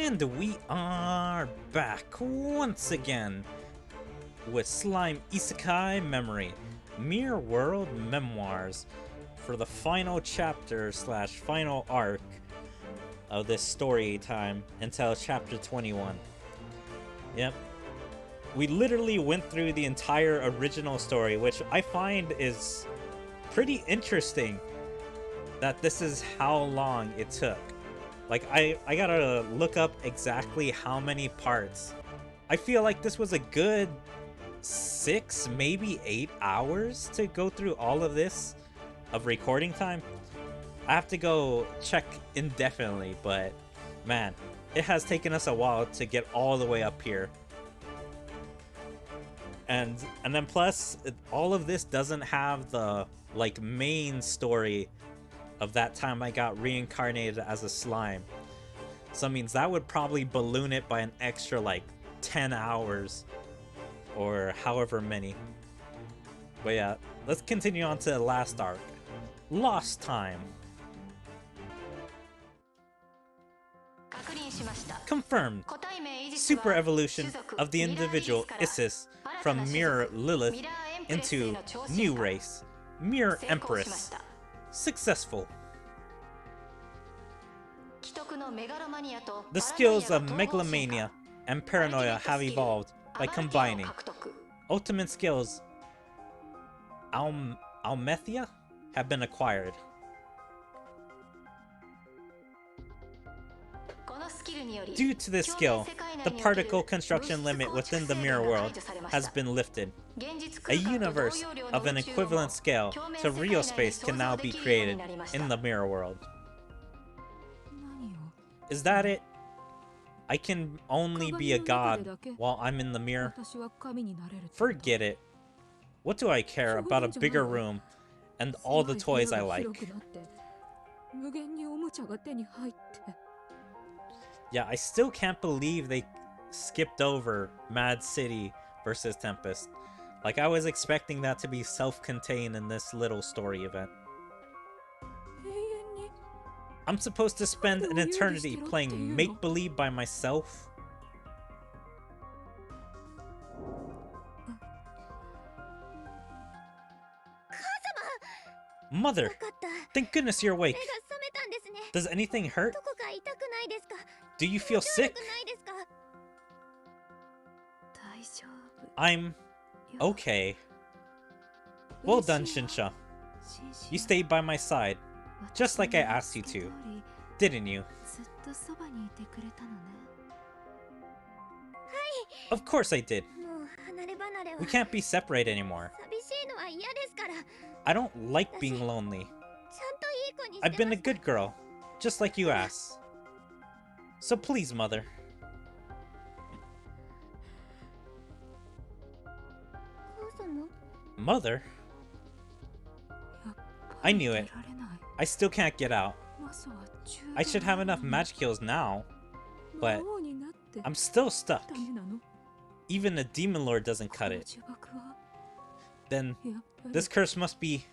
And we are back once again with Slime Isekai Memory, World Memoirs, for the final chapter / final arc of this story time until chapter 21. Yep. We literally went through the entire original story, which I find is pretty interesting that this is how long it took. Like, I gotta look up exactly how many parts. I feel like this was a good 6, maybe 8 hours to go through all of this of recording time. I have to go check indefinitely, but man, it has taken us a while to get all the way up here. And then plus, all of this doesn't have the like main story of that time I got reincarnated as a slime. So it means that would probably balloon it by an extra like 10 hours or however many. But yeah, let's continue on to the last arc. Lost Time. Confirmed. Super evolution of the individual Isis from Mirror Lilith into new race, Mirror Empress. Successful. The skills of megalomania and paranoia have evolved by combining. Ultimate skills Almethea have been acquired. Due to this skill, the particle construction limit within the mirror world has been lifted. A universe of an equivalent scale to real space can now be created in the mirror world. Is that it? I can only be a god while I'm in the mirror? Forget it. What do I care about a bigger room and all the toys I like? Yeah, I still can't believe they skipped over Mad City versus Tempest. Like, I was expecting that to be self-contained in this little story event. I'm supposed to spend an eternity playing make-believe by myself? Mother! Thank goodness you're awake! Does anything hurt? Do you feel sick? I'm okay. Well done, Shinsha. You stayed by my side, just like I asked you to, didn't you? Of course I did. We can't be separated anymore. I don't like being lonely. I've been a good girl, just like you asked. So please, Mother. Mother? I knew it. I still can't get out. I should have enough magic heals now, but I'm still stuck. Even a demon lord doesn't cut it. Then this curse must be...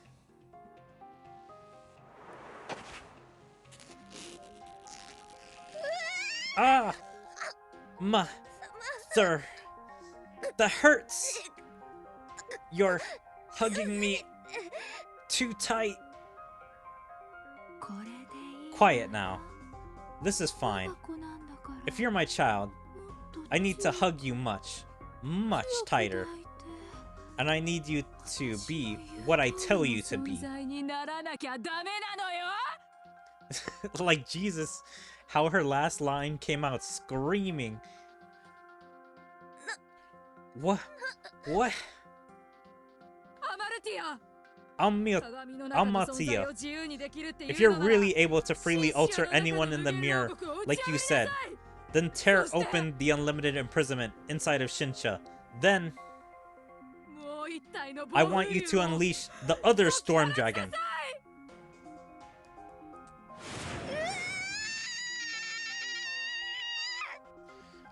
Ah! Mother! That hurts! You're hugging me too tight. Quiet now. This is fine. If you're my child, I need to hug you much tighter. And I need you to be what I tell you to be. Like Jesus, how her last line came out screaming. What? Almatia. If you're really able to freely alter anyone in the mirror, like you said, then tear open the unlimited imprisonment inside of Shinsha. Then I want you to unleash the other storm dragon.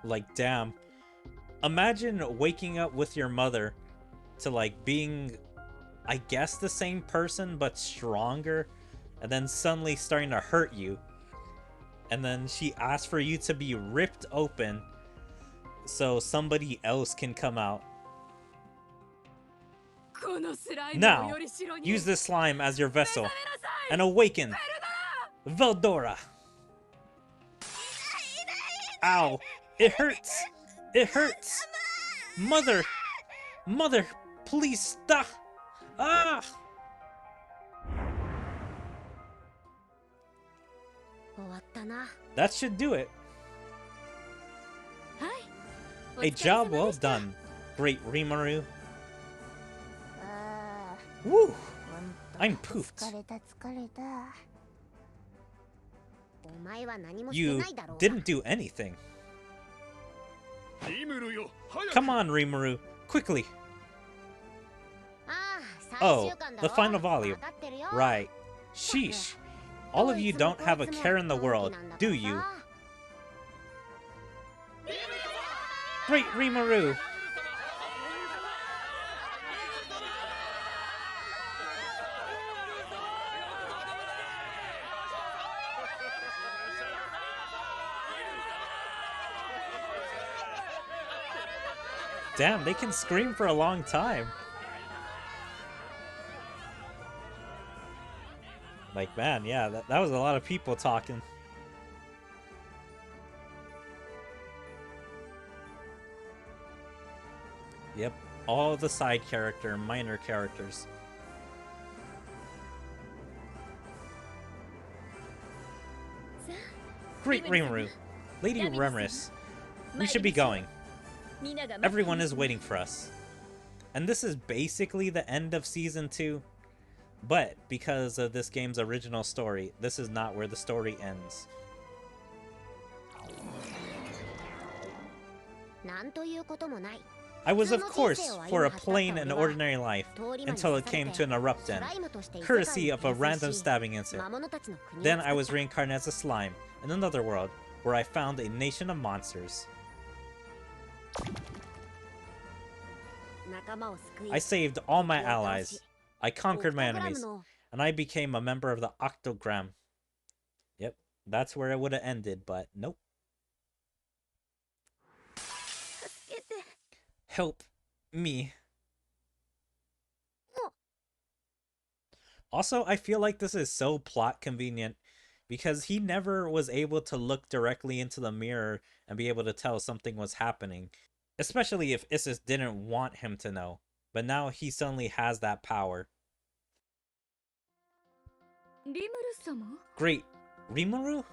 Like, damn. Imagine waking up with your mother to, like, being, I guess, the same person, but stronger, and then suddenly starting to hurt you. And then she asked for you to be ripped open so somebody else can come out. Now, use this slime as your vessel and awaken Veldora. Ow, it hurts. It hurts. Mother, please stop. Ah! That should do it. A job well done, great Rimuru. Woo! I'm pooped. You didn't do anything. Come on, Rimuru, quickly. Oh, the final volume. Right. Sheesh. All of you don't have a care in the world, do you? Great Rimuru! Damn, they can scream for a long time. Like, man, yeah, that was a lot of people talking. Yep, all the side character, minor characters. Great Rimuru, Lady Remris, we should be going. Everyone is waiting for us. And this is basically the end of Season 2. But because of this game's original story, this is not where the story ends. I was, of course, for a plain and ordinary life until it came to an abrupt end, courtesy of a random stabbing incident. Then I was reincarnated as a slime in another world, where I found a nation of monsters. I saved all my allies. I conquered my enemies, and I became a member of the Octogram. Yep, that's where it would have ended, but nope. Help me. Also, I feel like this is so plot convenient because he never was able to look directly into the mirror and be able to tell something was happening, especially if Isis didn't want him to know, but now he suddenly has that power. Great Rimuru?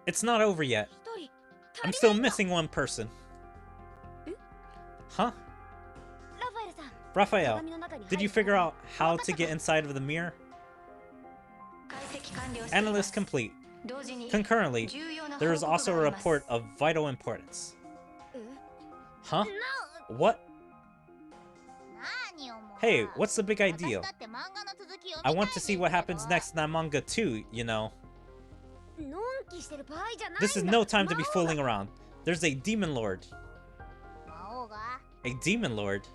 It's not over yet. I'm still missing one person. Huh? Raphael, did you figure out how to get inside of the mirror? Analyst complete. Concurrently, there is also a report of vital importance. Huh? What? Hey, what's the big idea? I want to see what happens next in that manga too, you know. This is no time to be fooling around. There's a demon lord. A demon lord?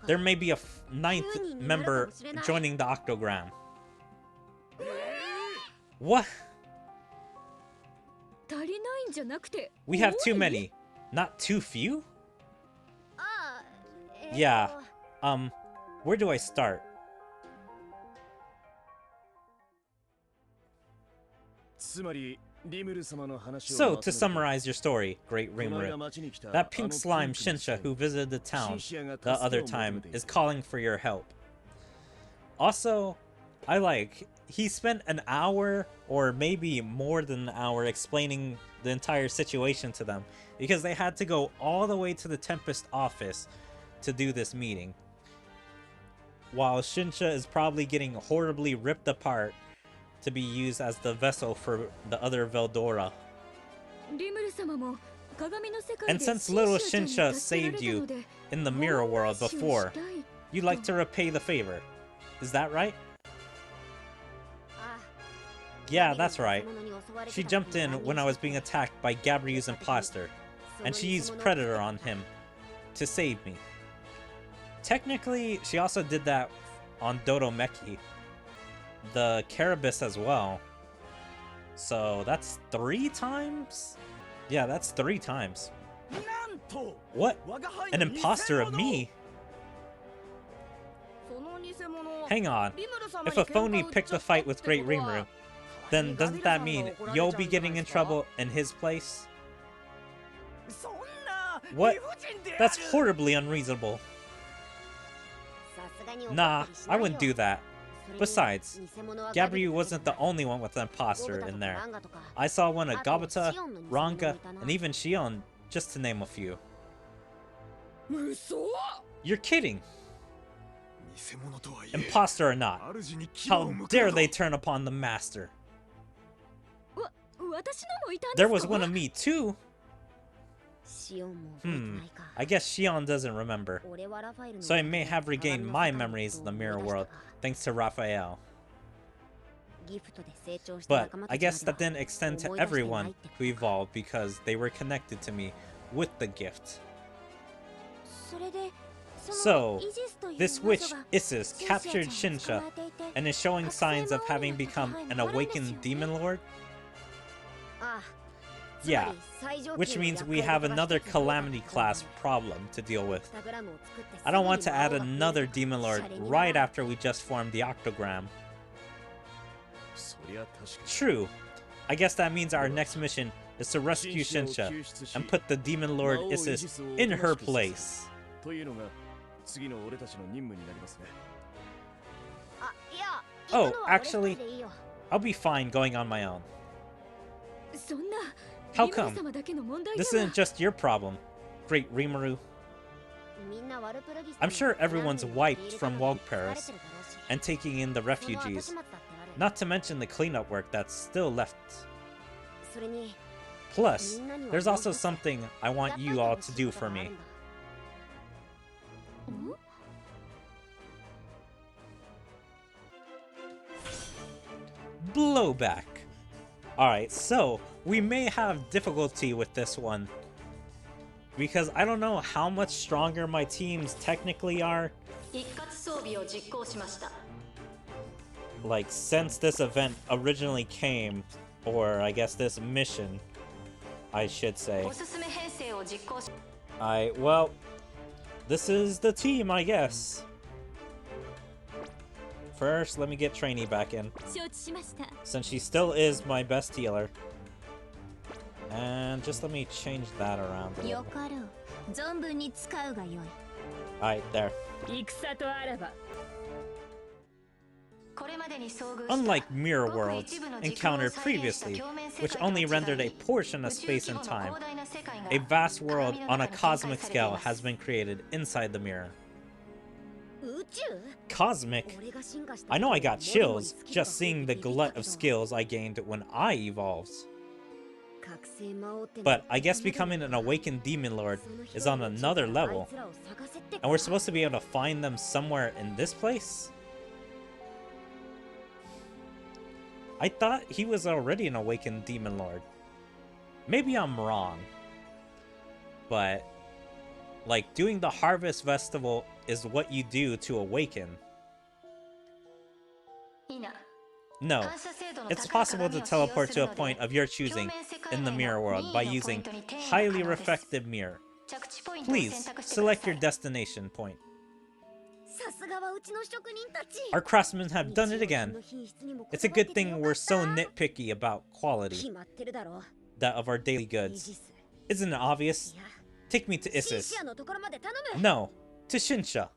There may be a ninth member joining the Octogram. What? We have too many, not too few? Yeah, where do I start? So, to summarize your story, Great Rimuru, that pink slime Shinsha who visited the town the other time is calling for your help. Also, he spent an hour or maybe more than an hour explaining the entire situation to them because they had to go all the way to the Tempest office to do this meeting. While Shinsha is probably getting horribly ripped apart to be used as the vessel for the other Veldora. And since little Shinsha saved you in the mirror world before, you'd like to repay the favor. Is that right? Yeah, that's right. She jumped in when I was being attacked by Gabriel's imposter, and she used Predator on him to save me. Technically, she also did that on Dodomeki. the Carabus as well. So that's 3 times? Yeah, that's 3 times. What? An imposter of me? Hang on. If a phony picked a fight with Great Rimuru, then doesn't that mean you'll be getting in trouble in his place? What? That's horribly unreasonable. Nah, I wouldn't do that. Besides, Gabriel wasn't the only one with an imposter in there. I saw one of Gabata, Ranga, and even Shion, just to name a few. You're kidding! Imposter or not, how dare they turn upon the master? There was one of me too! I guess Shion doesn't remember. So I may have regained my memories of the mirror world thanks to Raphael. But I guess that didn't extend to everyone who evolved because they were connected to me with the gift. So, this witch Isis captured Shinsha and is showing signs of having become an awakened demon lord? Yeah, which means we have another Calamity class problem to deal with. I don't want to add another demon lord right after we just formed the Octogram. True. I guess that means our next mission is to rescue Shinsha and put the demon lord Isis in her place. Oh, actually, I'll be fine going on my own. How come? This isn't just your problem, Great Rimuru. I'm sure everyone's wiped from World Paris and taking in the refugees, not to mention the cleanup work that's still left. Plus, there's also something I want you all to do for me. Blowback. Alright, so we may have difficulty with this one because I don't know how much stronger my teams technically are. Like, since this event originally came, or I guess this mission, I should say. Well, this is the team, I guess. First, let me get Trainee back in, since she still is my best healer. And just let me change that around a little. Alright, there. Unlike mirror worlds encountered previously, which only rendered a portion of space and time, a vast world on a cosmic scale has been created inside the mirror. Cosmic? I know I got chills just seeing the glut of skills I gained when I evolved. But I guess becoming an awakened demon lord is on another level, and we're supposed to be able to find them somewhere in this place? I thought he was already an awakened demon lord. Maybe I'm wrong, but like, doing the Harvest Festival is what you do to awaken. No, it's possible to teleport to a point of your choosing in the mirror world by using highly reflective mirror. Please, select your destination point. Our craftsmen have done it again. It's a good thing we're so nitpicky about quality, that of our daily goods. Isn't it obvious? Take me to Isis. No, to Shinsha.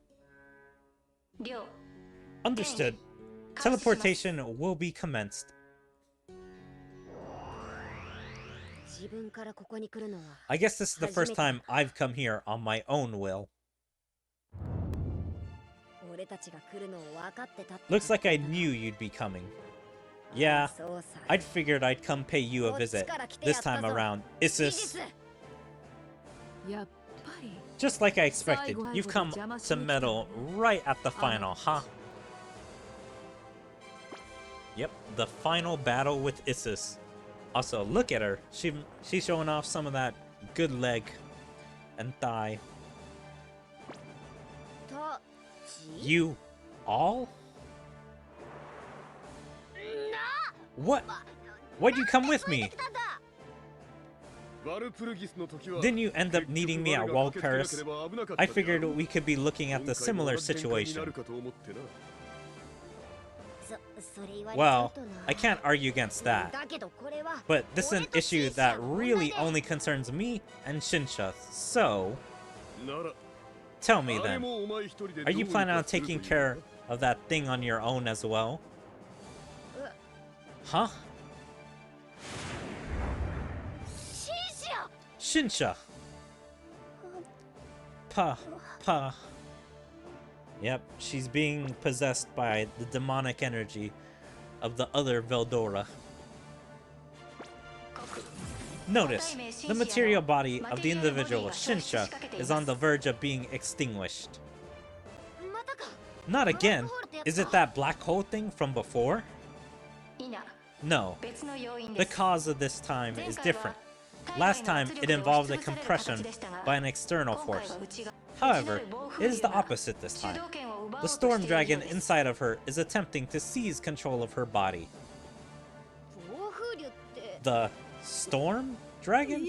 Understood. Teleportation will be commenced. I guess this is the first time I've come here on my own will. Looks like I knew you'd be coming. Yeah, I'd figured I'd come pay you a visit, this time around, Isis. Just like I expected, you've come to meddle right at the final, huh? Yep, the final battle with Isis. Also, look at her. She's showing off some of that good leg and thigh. You all? What? Why'd you come with me? Didn't you end up needing me at World Paris? I figured we could be looking at the similar situation. Well, I can't argue against that. But this is an issue that really only concerns me and Shinsha, so... Tell me then, are you planning on taking care of that thing on your own as well? Huh? Shinsha! Pa. Yep, she's being possessed by the demonic energy of the other Veldora. Notice, the material body of the individual Shinsha is on the verge of being extinguished. Not again! Is it that black hole thing from before? No. The cause of this time is different. Last time, it involved a compression by an external force. However, it is the opposite this time. The storm dragon inside of her is attempting to seize control of her body. The storm dragon?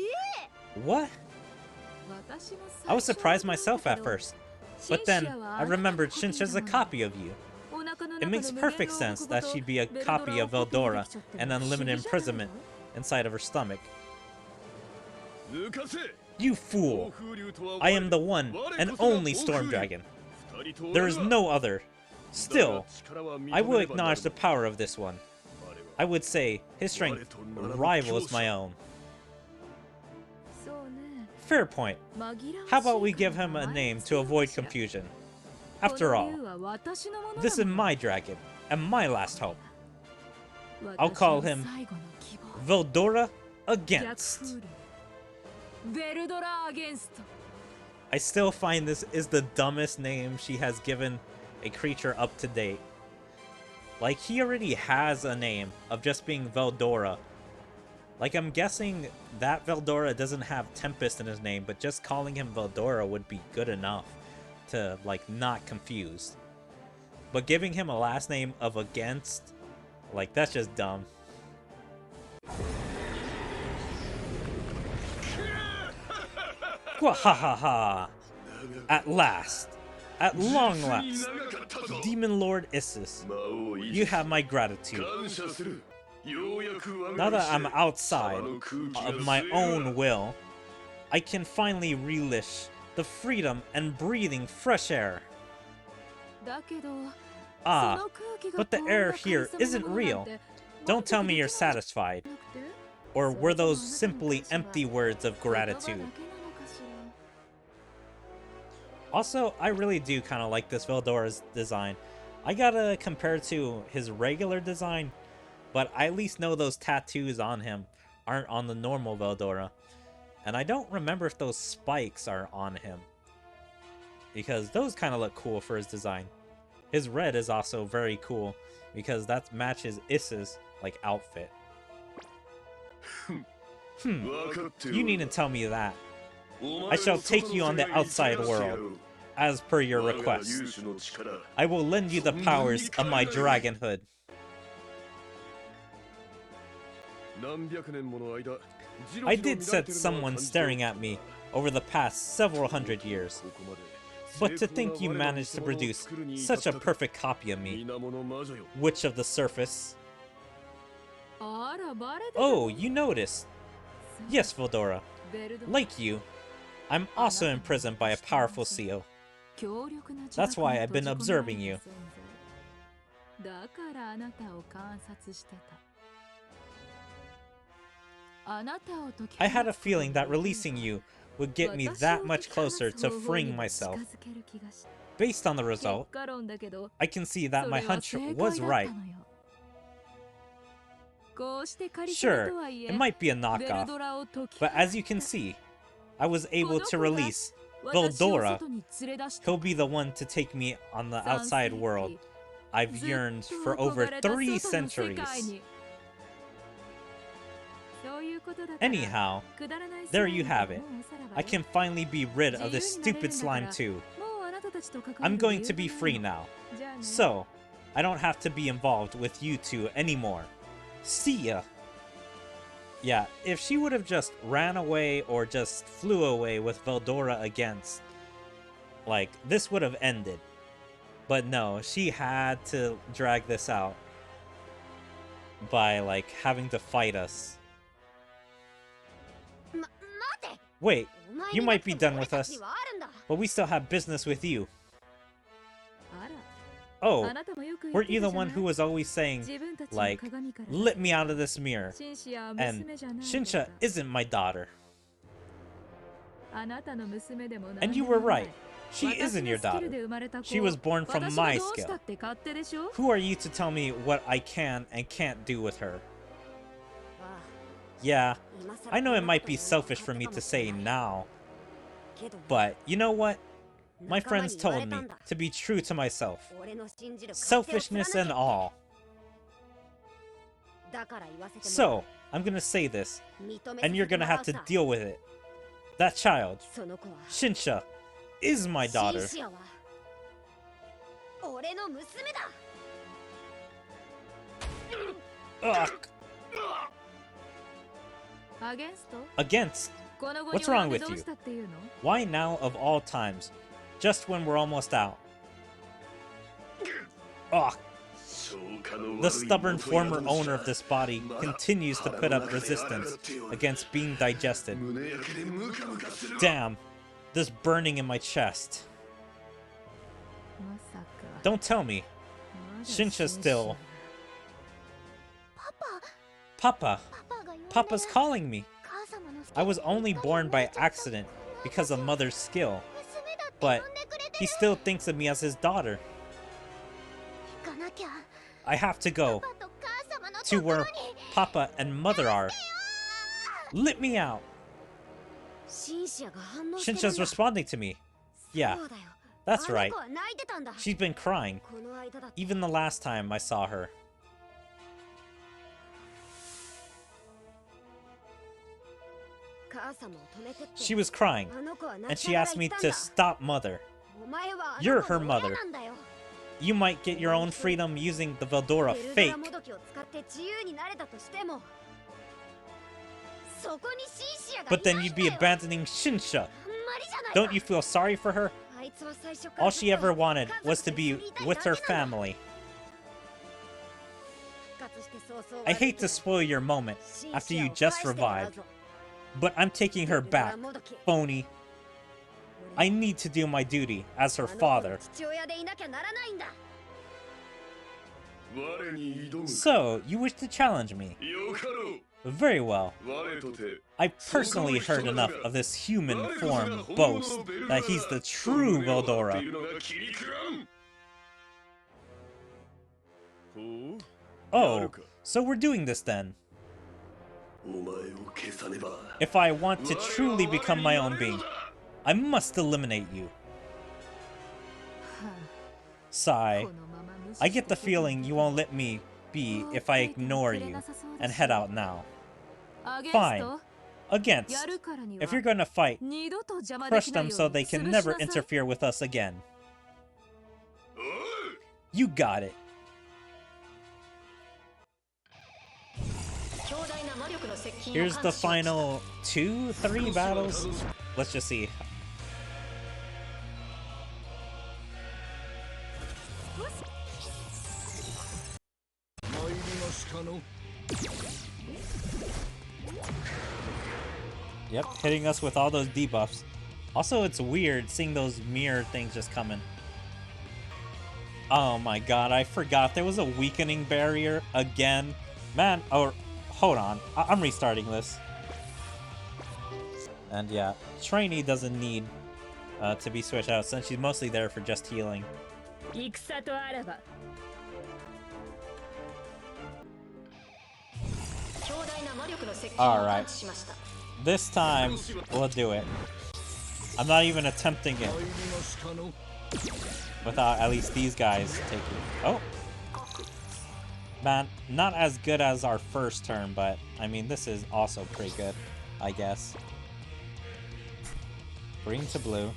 What? I was surprised myself at first, but then I remembered Shinsha's a copy of you. It makes perfect sense that she'd be a copy of Veldora and unlimited imprisonment inside of her stomach. You fool! I am the one and only Storm Dragon. There is no other. Still, I will acknowledge the power of this one. I would say his strength rivals my own. Fair point. How about we give him a name to avoid confusion? After all, this is my dragon, and my last hope. I'll call him Veldora Against. I still find this is the dumbest name she has given a creature up to date. Like, he already has a name of just being Veldora. Like, I'm guessing that Veldora doesn't have Tempest in his name, but just calling him Veldora would be good enough to, like, not confuse. But giving him a last name of Against, like, that's just dumb. Gwahahaha! At last! At long last! Demon Lord Isis, you have my gratitude. Now that I'm outside of my own will, I can finally relish the freedom and breathing fresh air. Ah, but the air here isn't real. Don't tell me you're satisfied. Or were those simply empty words of gratitude? Also, I really do kind of like this Veldora's design. I gotta compare to his regular design, but I at least know those tattoos on him aren't on the normal Veldora. And I don't remember if those spikes are on him, because those kind of look cool for his design. His red is also very cool, because that matches Issa's, like, outfit. You needn't tell me that. I shall take you on the outside world, as per your request. I will lend you the powers of my dragonhood. I did set someone staring at me over the past several hundred years. But to think you managed to produce such a perfect copy of me. Witch of the Surface. Oh, you noticed. Yes, Veldora. Like you, I'm also imprisoned by a powerful seal. That's why I've been observing you. I had a feeling that releasing you would get me that much closer to freeing myself. Based on the result, I can see that my hunch was right. Sure, it might be a knockoff, but as you can see, I was able to release Veldora. He'll be the one to take me on the outside world I've yearned for over 3 centuries. Anyhow, there you have it. I can finally be rid of this stupid slime too. I'm going to be free now, so I don't have to be involved with you two anymore. See ya. Yeah, if she would have just ran away or just flew away with Veldora against, like, this would have ended. But no, she had to drag this out by, like, having to fight us. Wait, you might be done with us, but we still have business with you. Oh, weren't you the one who was always saying, like, let me out of this mirror? And Shinsha isn't my daughter. And you were right. She isn't your daughter. She was born from my scale. Who are you to tell me what I can and can't do with her? Yeah, I know it might be selfish for me to say now, but you know what? My friends told me to be true to myself. Selfishness and all. So, I'm gonna say this, and you're gonna have to deal with it. That child, Shinsha, is my daughter. Ugh. Against? What's wrong with you? Why now of all times? Just when we're almost out. Ugh. The stubborn former owner of this body continues to put up resistance against being digested. Damn, this burning in my chest. Don't tell me. Shinsha's still... Papa! Papa's calling me! I was only born by accident because of Mother's skill, but he still thinks of me as his daughter. I have to go to where Papa and Mother are. Let me out! Shinsha's responding to me. Yeah, that's right. She's been crying, even the last time I saw her. She was crying, and she asked me to stop Mother. You're her mother. You might get your own freedom using the Veldora fake. But then you'd be abandoning Shinsha. Don't you feel sorry for her? All she ever wanted was to be with her family. I hate to spoil your moment after you just revived, but I'm taking her back, phony. I need to do my duty as her father. So, you wish to challenge me? Very well. I personally heard enough of this human form boast that he's the true Veldora. Oh, so we're doing this then. If I want to truly become my own being, I must eliminate you. Sigh. I get the feeling you won't let me be if I ignore you and head out now. Fine. Against. If you're gonna fight, crush them so they can never interfere with us again. You got it. Here's the final 2-3 battles. Let's just see. Yep, hitting us with all those debuffs. Also, it's weird seeing those mirror things just coming. Oh my god, I forgot there was a weakening barrier again. Man, oh, hold on. I'm restarting this. And yeah, Trainee doesn't need to be switched out since she's mostly there for just healing. Alright. This time, we'll do it. I'm not even attempting it without at least these guys taking... Oh! Man, not as good as our first turn, but I mean, this is also pretty good, I guess. Green to blue.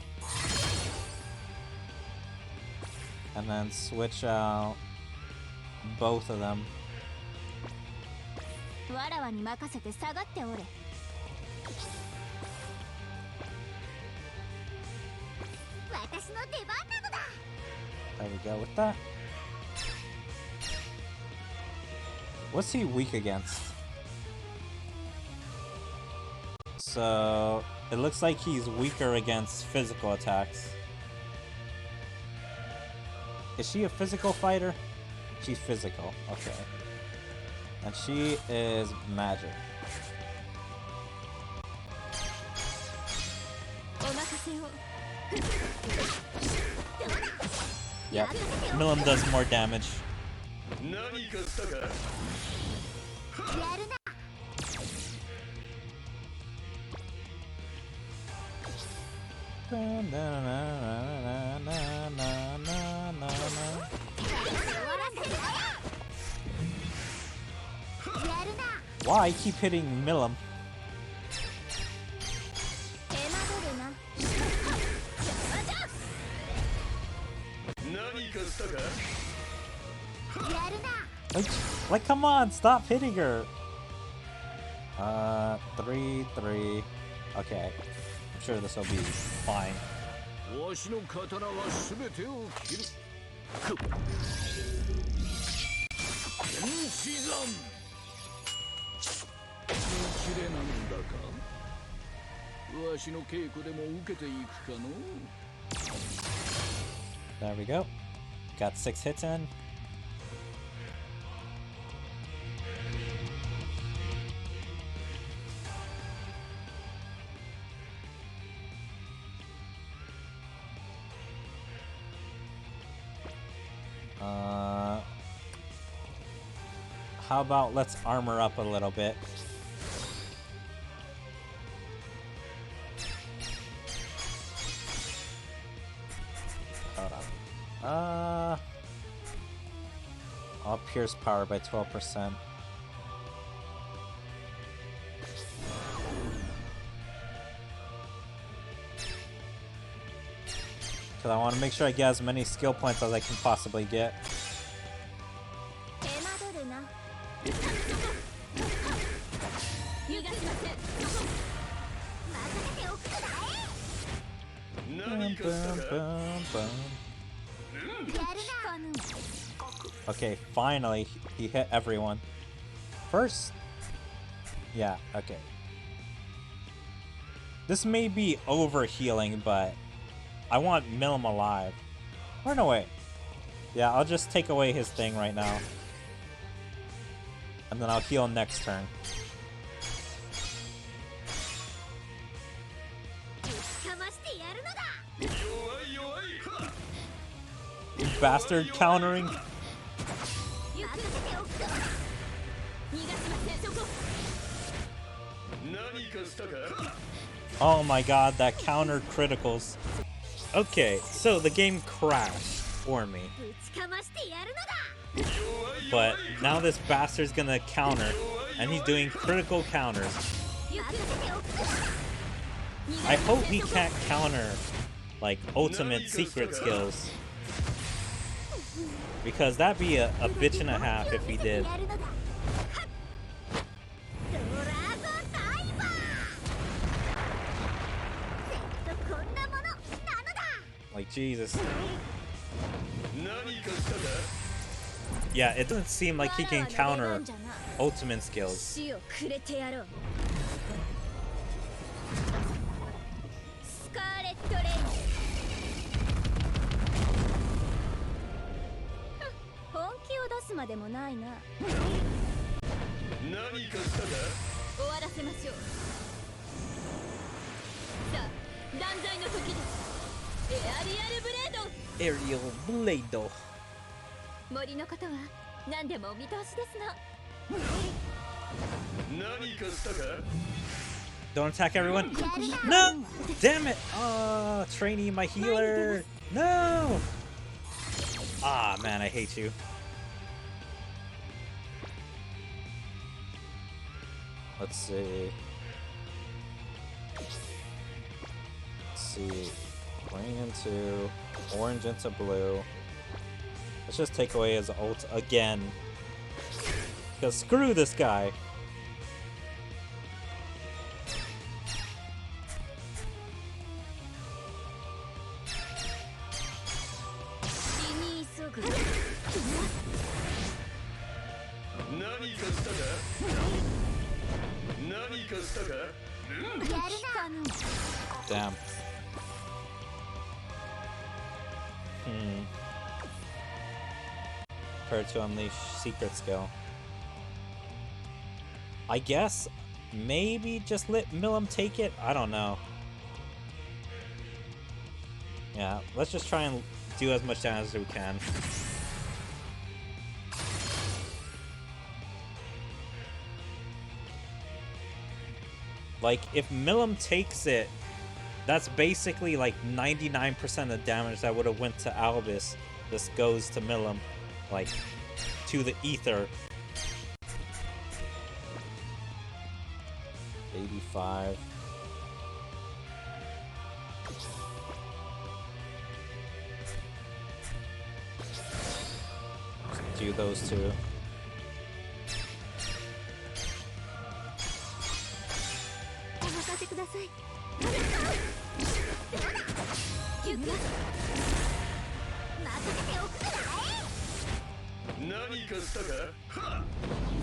And then switch out both of them. There we go with that. What's he weak against? So it looks like he's weaker against physical attacks. Is she a physical fighter? She's physical, okay. And she is magic. Yep, Milim does more damage. Why I keep hitting Milim? Like, come on, stop hitting her. 3-3. Okay, I'm sure this will be fine. There we go. Got 6 hits in. How about let's armor up a little bit. Hold on. I'll pierce power by 12%. Because I want to make sure I get as many skill points as I can possibly get. Okay, finally, he hit everyone. First, yeah, okay. This may be over healing, but I want Milim alive. Or no, wait. Yeah, I'll just take away his thing right now. And then I'll heal next turn. You bastard countering. Oh my god, that countered criticals. Okay, so the game crashed for me. But now this bastard's gonna counter, and he's doing critical counters. I hope he can't counter, like, ultimate secret skills. Because that'd be a bitch and a half if he did. Like, Jesus. Yeah, it doesn't seem like he can counter ultimate skills. Aerial blade. Don't attack everyone. No! Damn it! Oh, trainee, my healer. No! Ah, man, I hate you. Let's see. Green into orange into blue. Let's just take away his ult again. Because screw this guy. Damn. Prepare to unleash secret skill. I guess maybe just let Milim take it? I don't know. Yeah, let's just try and do as much damage as we can. Like, if Milim takes it, that's basically like 99% of the damage that would have went to Albus. This goes to Milim, like, to the ether. 85. Do those two.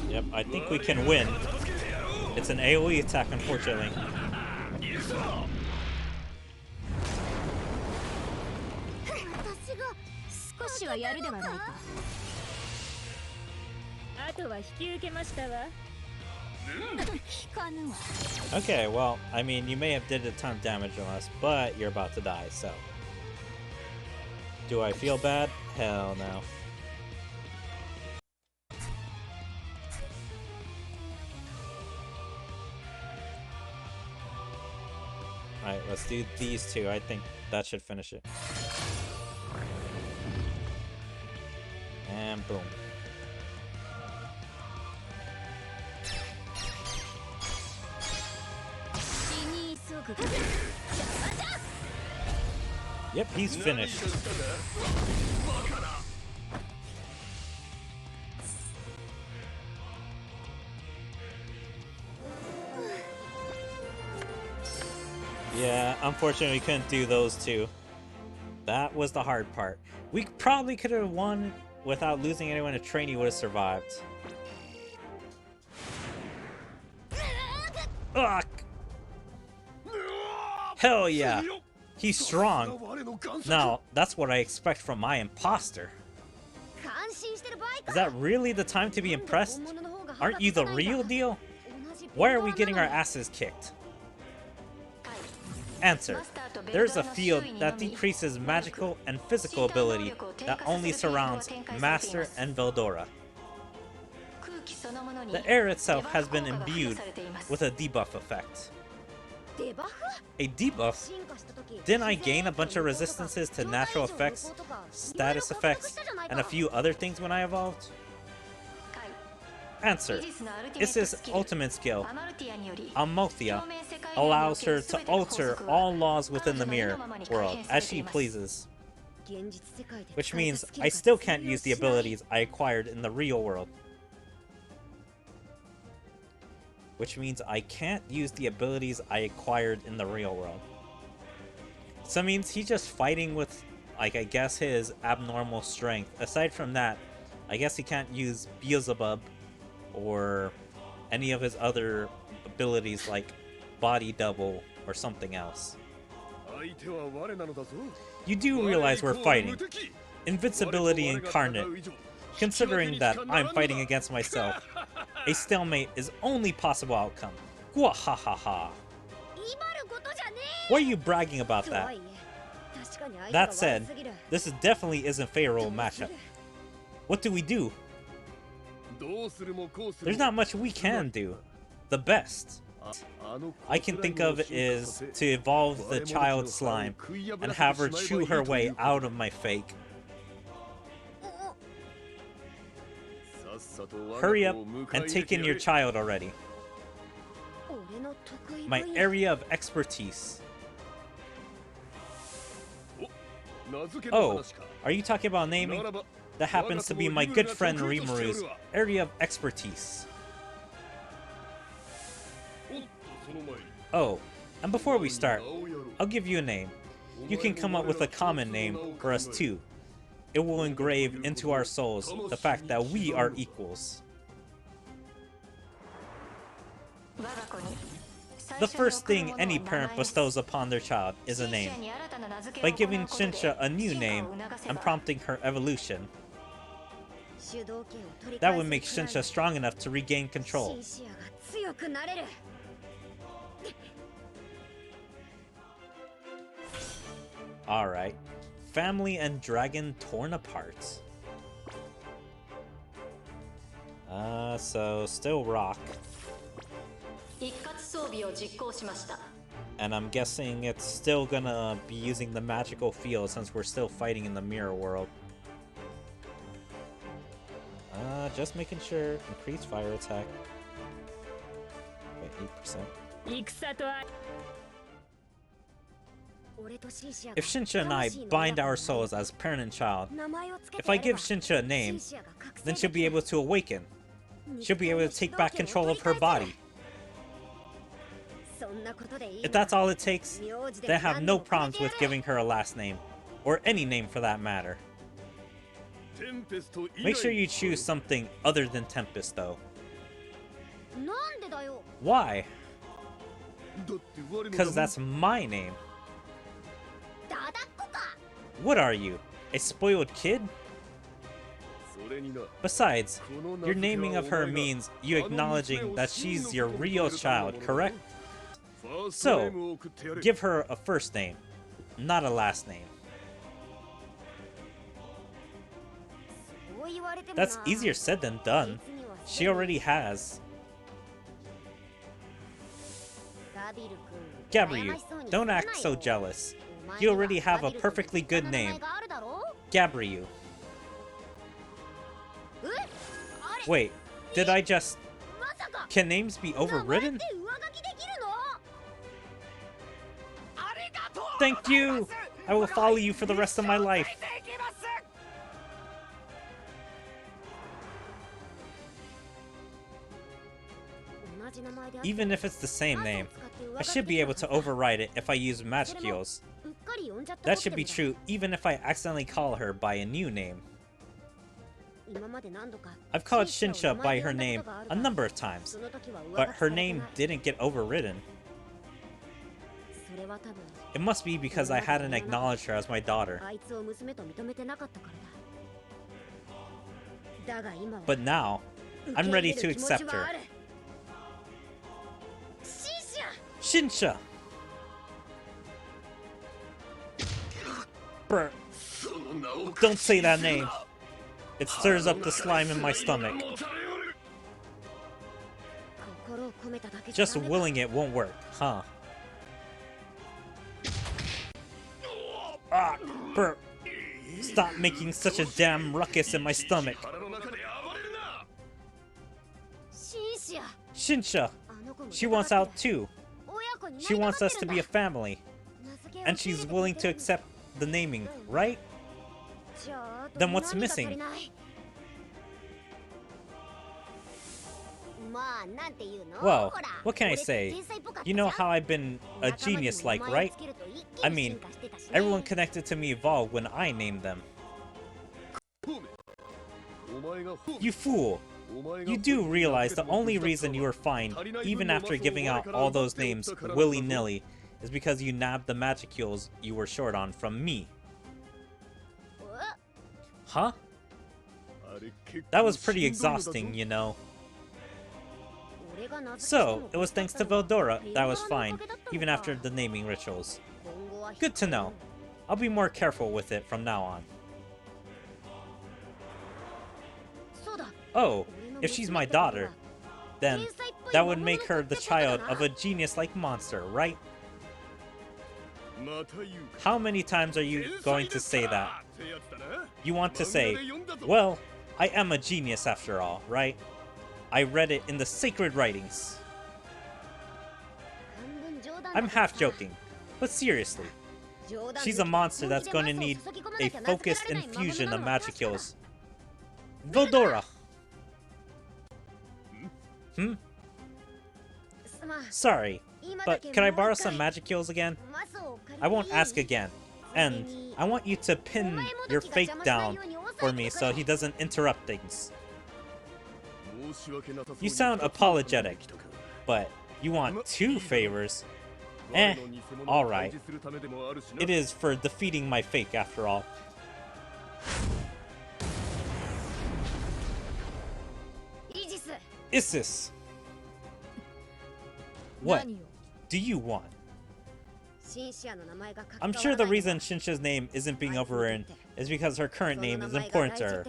Yep, I think we can win. It's an AoE attack, unfortunately. Okay, well, I mean, you may have did a ton of damage on us, but you're about to die, so. Do I feel bad? Hell no. Alright, let's do these two. I think that should finish it. And boom. Yep, he's finished. Yeah, unfortunately we couldn't do those two. That was the hard part. We probably could have won without losing anyone. A trainee would have survived. Ugh. Hell yeah. He's strong. Now, that's what I expect from my imposter. Is that really the time to be impressed? Aren't you the real deal? Why are we getting our asses kicked? Answer. There's a field that decreases magical and physical ability that only surrounds Master and Veldora. The air itself has been imbued with a debuff effect. A debuff? Didn't I gain a bunch of resistances to natural effects, status effects, and a few other things when I evolved? Answer. It's his ultimate skill. Amalthea allows her to alter all laws within the mirror world as she pleases. Which means I still can't use the abilities I acquired in the real world. Which means I can't use the abilities I acquired in the real world. So it means he's just fighting with, like, I guess his abnormal strength. Aside from that, I guess he can't use Beelzebub or any of his other abilities like Body Double or something else. You do realize we're fighting. Invincibility incarnate. Considering that I'm fighting against myself, a stalemate is only possible outcome. Gwahahaha. Why are you bragging about that? That said, this definitely isn't a favorable matchup. What do we do? There's not much we can do. The best I can think of is to evolve the child slime and have her chew her way out of my fake. Hurry up and take in your child already. My area of expertise. Oh, are you talking about naming? That happens to be my good friend Rimaru's area of expertise. Oh, and before we start, I'll give you a name. You can come up with a common name for us too. It will engrave into our souls the fact that we are equals. The first thing any parent bestows upon their child is a name. By giving Shinsha a new name and prompting her evolution, that would make Shinsha strong enough to regain control. Alright. Family and dragon torn apart. So still rock. And I'm guessing it's still gonna be using the magical field since we're still fighting in the mirror world. Just making sure. Increase fire attack. Wait, 8%. If Shinsha and I bind our souls as parent and child, if I give Shinsha a name, then she'll be able to awaken. She'll be able to take back control of her body. If that's all it takes, then I have no problems with giving her a last name. Or any name for that matter. Make sure you choose something other than Tempest, though. Why? Because that's my name. What are you? A spoiled kid? Besides, your naming of her means you acknowledging that she's your real child, correct? So, give her a first name, not a last name. That's easier said than done. She already has. Gabriel, don't act so jealous. You already have a perfectly good name. Gabriel. Wait, did I just... Can names be overridden? Thank you! I will follow you for the rest of my life. Even if it's the same name, I should be able to override it if I use Magicules. That should be true even if I accidentally call her by a new name. I've called Shinsha by her name a number of times, but her name didn't get overridden. It must be because I hadn't acknowledged her as my daughter. But now, I'm ready to accept her. Shinsha! Brr. Don't say that name. It stirs up the slime in my stomach. Just willing it won't work, huh? Ah, brr. Stop making such a damn ruckus in my stomach. Shinsha! She wants out too. She wants us to be a family. And she's willing to accept the naming, right? Then what's missing? Well, what can I say? You know how I've been a genius-like, right? I mean, everyone connected to me evolved when I named them. You fool! You do realize the only reason you were fine, even after giving out all those names willy-nilly, is because you nabbed the Magicules you were short on from me. Huh? That was pretty exhausting, you know. So, it was thanks to Veldora that I was fine, even after the naming rituals. Good to know. I'll be more careful with it from now on. Oh, if she's my daughter, then that would make her the child of a genius-like monster, right? How many times are you going to say that? You want to say, well, I am a genius after all, right? I read it in the sacred writings. I'm half joking, but seriously, she's a monster that's going to need a focused infusion of Magicules. Veldora! Sorry, but can I borrow some Magicules again? I won't ask again. And I want you to pin your fate down for me so he doesn't interrupt things. You sound apologetic, but You want 2 favors? Eh, alright. It is for defeating my fake after all. Isis! What do you want? I'm sure the reason Shinsha's name isn't being overwritten is because her current name is important to her.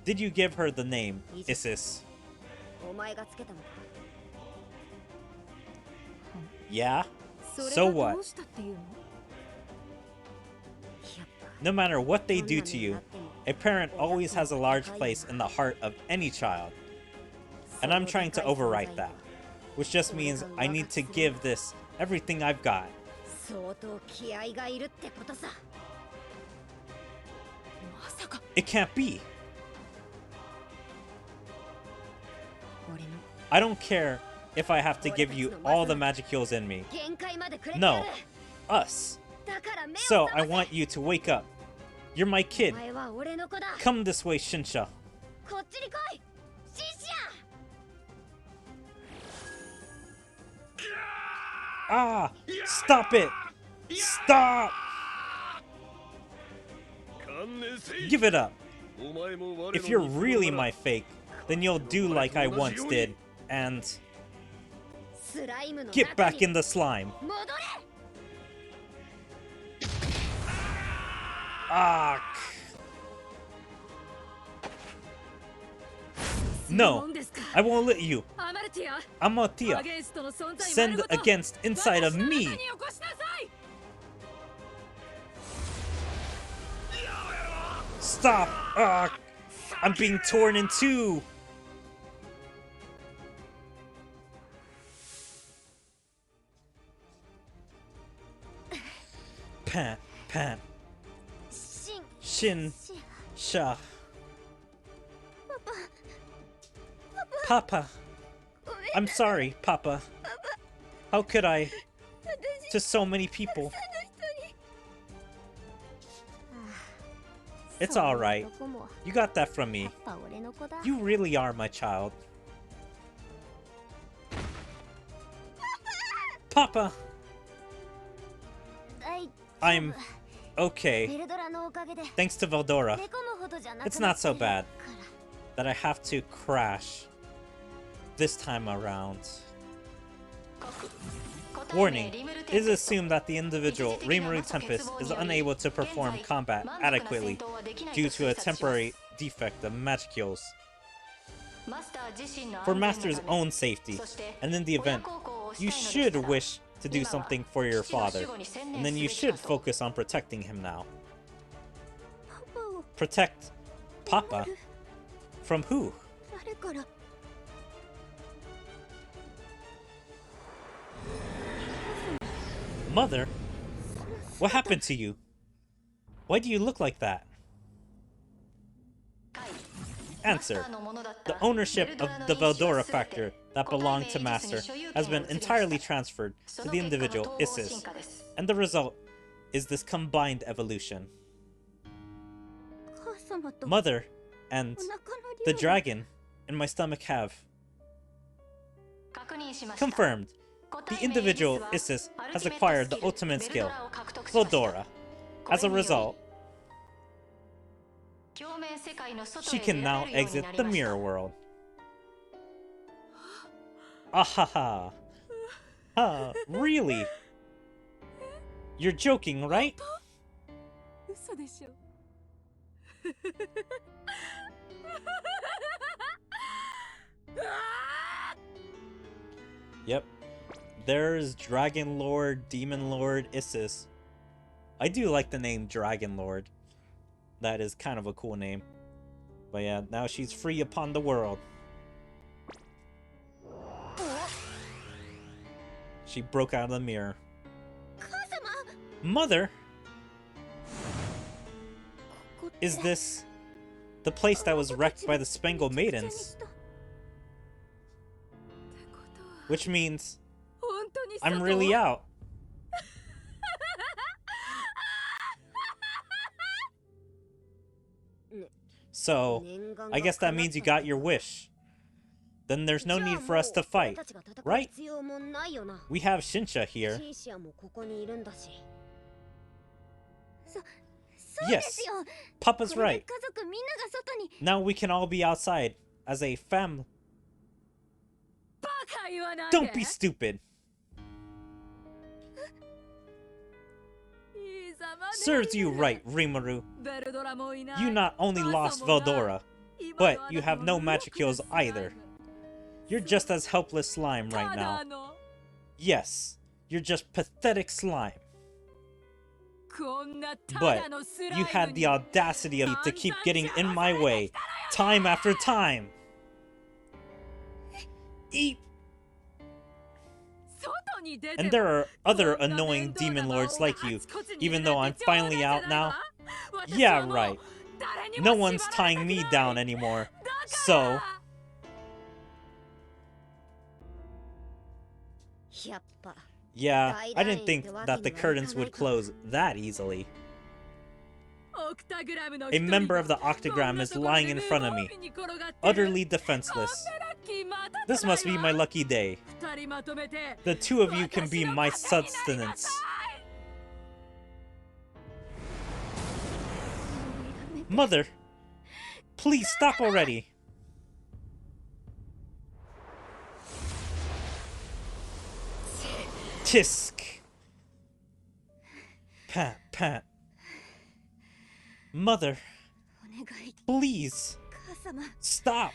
Did you give her the name, Isis? Yeah? So what? No matter what they do to you, a parent always has a large place in the heart of any child. And I'm trying to overwrite that, which just means I need to give this everything I've got. It can't be. I don't care if I have to give you all the magic heals in me. No, us. So I want you to wake up. You're my kid. Come this way, Shinsha. Ah! Stop it! Stop! Give it up. If you're really my fake, then you'll do like I once did, and get back in the slime. Ah! No, I won't let you. Amatia, send against inside of me. Stop! Ah! I'm being torn in two. Pat, Pat. Shin, Sha. Papa. I'm sorry, Papa. How could I? To so many people. It's alright. You got that from me. You really are my child. Papa! I'm okay. Thanks to Veldora. It's not so bad that I have to crash this time around. Warning. It is assumed that the individual, Rimuru Tempest, is unable to perform combat adequately due to a temporary defect of magic heals. For Master's own safety, and in the event, you should wish to do something for your father, and then you should focus on protecting him now. Protect Papa? From who? Mother? What happened to you? Why do you look like that? Answer. The ownership of the Veldora factor that belonged to Master has been entirely transferred to the individual Isis, and the result is this combined evolution. Mother and the dragon in my stomach have confirmed. The individual Isis has acquired the ultimate skill, Veldora. As a result, she can now exit the mirror world. Ahaha. Ha, really? You're joking, right? Yep. There's Dragon Lord, Demon Lord, Isis. I do like the name Dragon Lord. That is kind of a cool name. But yeah, now she's free upon the world. She broke out of the mirror. Mother? Is this the place that was wrecked by the Spangled Maidens? Which means I'm really out. So, I guess that means you got your wish. then there's no need for us to fight, right? We have Shinsha here. Yes, Papa's right. Now we can all be outside as a family. Don't be stupid. Serves you right, Rimuru. You not only lost Veldora, but you have no magic skills either. You're just as helpless slime right now. Yes, you're just pathetic slime. But you had the audacity of me to keep getting in my way, time after time. Eat. And there are other annoying demon lords like you, even though I'm finally out now. Yeah, right. No one's tying me down anymore, so... Yeah, I didn't think that the curtains would close that easily. A member of the Octagram is lying in front of me, utterly defenseless. This must be my lucky day. The two of you can be my sustenance. Mother, please stop already. Tisk. Pat, pat. Mother, please stop.